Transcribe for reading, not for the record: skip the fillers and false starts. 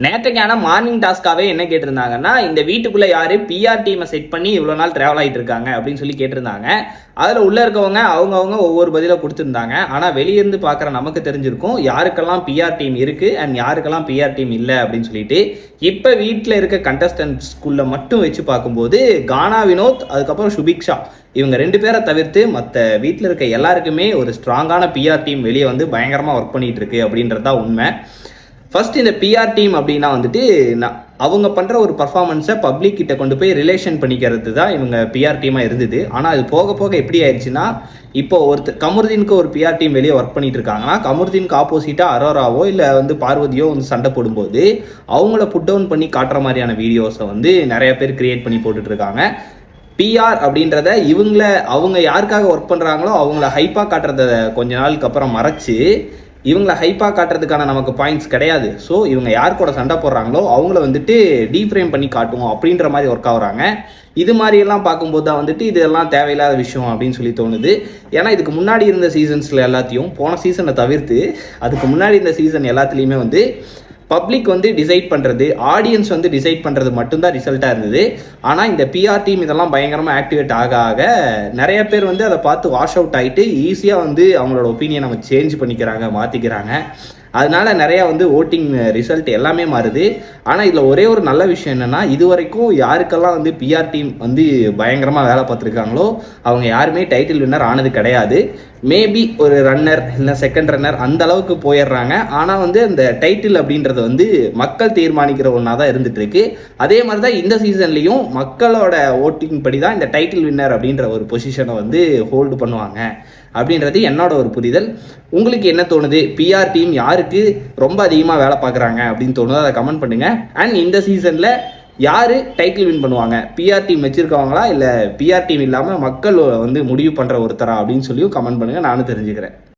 நேற்றைக்கான morning டாஸ்க்காகவே என்ன கேட்டிருந்தாங்கன்னா, இந்த வீட்டுக்குள்ளே யார் பிஆர் டீமை செட் பண்ணி இவ்வளோ நாள் ட்ராவல் ஆகிட்டு இருக்காங்க அப்படின்னு சொல்லி கேட்டிருந்தாங்க. அதில் உள்ளே இருக்கவங்க அவங்கவுங்க ஒவ்வொரு பதிலாக கொடுத்துருந்தாங்க. ஆனால் வெளியிருந்து பார்க்குற நமக்கு தெரிஞ்சிருக்கும் யாருக்கெல்லாம் பிஆர் டீம் இருக்குது அண்ட் யாருக்கெல்லாம் பிஆர் டீம் இல்லை அப்படின்னு சொல்லிட்டு. இப்போ வீட்டில் இருக்க கண்டஸ்டன்ட்ஸ்குள்ளே மட்டும் வச்சு பார்க்கும்போது கானா வினோத், அதுக்கப்புறம் சுபிக்ஷா, இவங்க 2 பேரை தவிர்த்து மற்ற வீட்டில் இருக்க எல்லாருக்குமே ஒரு ஸ்ட்ராங்கான பிஆர் டீம் வெளியே வந்து பயங்கரமாக ஒர்க் பண்ணிகிட்டு இருக்கு அப்படின்றது தான் உண்மை. ஃபர்ஸ்ட் இந்த பிஆர் டீம் அப்படின்னா வந்துட்டு அவங்க பண்ணுற ஒரு பர்ஃபார்மன்ஸை பப்ளிக் கிட்ட கொண்டு போய் ரிலேஷன் பண்ணிக்கிறது தான் இவங்க பிஆர் டீமாக இருந்தது. ஆனால் அது போக போக எப்படி ஆயிடுச்சுன்னா, இப்போ கமருதீனுக்கு ஒரு பிஆர் டீம் வெளியே ஒர்க் பண்ணிட்டு இருக்காங்கன்னா, கமருதீனுக்கு ஆப்போசிட்டாக அரோராவோ இல்லை வந்து வந்து சண்டை போடும்போது அவங்கள புட் டவுன் பண்ணி காட்டுற மாதிரியான வீடியோஸை வந்து நிறைய பேர் கிரியேட் பண்ணி போட்டுட்டு இருக்காங்க. பிஆர் அப்படின்றத அவங்க யாருக்காக ஒர்க் பண்ணுறாங்களோ அவங்கள ஹைப்பாக காட்டுறத கொஞ்ச நாளுக்கு அப்புறம் மறைச்சு இவங்களை ஹைப்பாக காட்டுறதுக்கான நமக்கு பாயிண்ட்ஸ் கிடையாது. ஸோ இவங்க யார் கூட சண்டை போடுறாங்களோ அவங்கள வந்துட்டு டீஃப்ரேம் பண்ணி காட்டுவோம் அப்படின்ற மாதிரி ஒர்க் ஆகுறாங்க. இது மாதிரியெல்லாம் பார்க்கும்போது தான் வந்துட்டு இதெல்லாம் தேவையில்லாத விஷயம் அப்படின்னு சொல்லி தோணுது. ஏன்னா இதுக்கு முன்னாடி இருந்த சீசன்ஸில் எல்லாத்தையும், போன சீசனை தவிர்த்து அதுக்கு முன்னாடி இருந்த சீசன் எல்லாத்துலேயுமே வந்து பப்ளிக் வந்து டிசைட் பண்ணுறது, ஆடியன்ஸ் வந்து டிசைட் பண்ணுறது மட்டும்தான் ரிசல்ட்டாக இருந்தது. ஆனால் இந்த பிஆர் டீம் இதெல்லாம் பயங்கரமாக ஆக்டிவேட் ஆக ஆக நிறைய பேர் வந்து அதை பார்த்து வாஷ் அவுட் ஆகிட்டு ஈஸியாக வந்து அவங்களோட ஒப்பீனியனை அவங்க சேஞ்ச் பண்ணிக்கிறாங்க, மாற்றிக்கிறாங்க. அதனால நிறையா வந்து ஓட்டிங் ரிசல்ட் எல்லாமே மாறுது. ஆனால் இதில் ஒரே ஒரு நல்ல விஷயம் என்னென்னா, இது வரைக்கும் யாருக்கெல்லாம் வந்து பிஆர் டீம் வந்து பயங்கரமாக வேலை பார்த்துருக்காங்களோ அவங்க யாருமே டைட்டில் வின்னர் ஆனது கிடையாது. மேபி ஒரு ரன்னர் இல்லை செகண்ட் ரன்னர் அந்த அளவுக்கு போயிடுறாங்க. ஆனால் வந்து அந்த டைட்டில் அப்படின்றது வந்து மக்கள் தீர்மானிக்கிற ஒன்றா தான் இருந்துட்டு இருக்கு. அதே மாதிரி தான் இந்த சீசன்லேயும் மக்களோட ஓட்டிங் படி தான் இந்த டைட்டில் வின்னர் அப்படின்ற ஒரு பொசிஷனை வந்து ஹோல்டு பண்ணுவாங்க அப்படின்றது என்னோட ஒரு புரிதல். உங்களுக்கு என்ன தோணுது? பிஆர் டீம் யாருக்கு ரொம்ப அதிகமாக வேலை பார்க்குறாங்க அப்படின்னு தோணுதோ அதை கமெண்ட் பண்ணுங்கள். அண்ட் இந்த சீசனில் யார் டைட்டில் வின் பண்ணுவாங்க? பிஆர் டீம் வச்சுருக்கவங்களா இல்லை பிஆர் டீம் இல்லாமல் மக்கள் வந்து முடிவு பண்ணுற ஒருத்தரா அப்படின்னு சொல்லியும் கமெண்ட் பண்ணுங்கள், நானும் தெரிஞ்சுக்கிறேன்.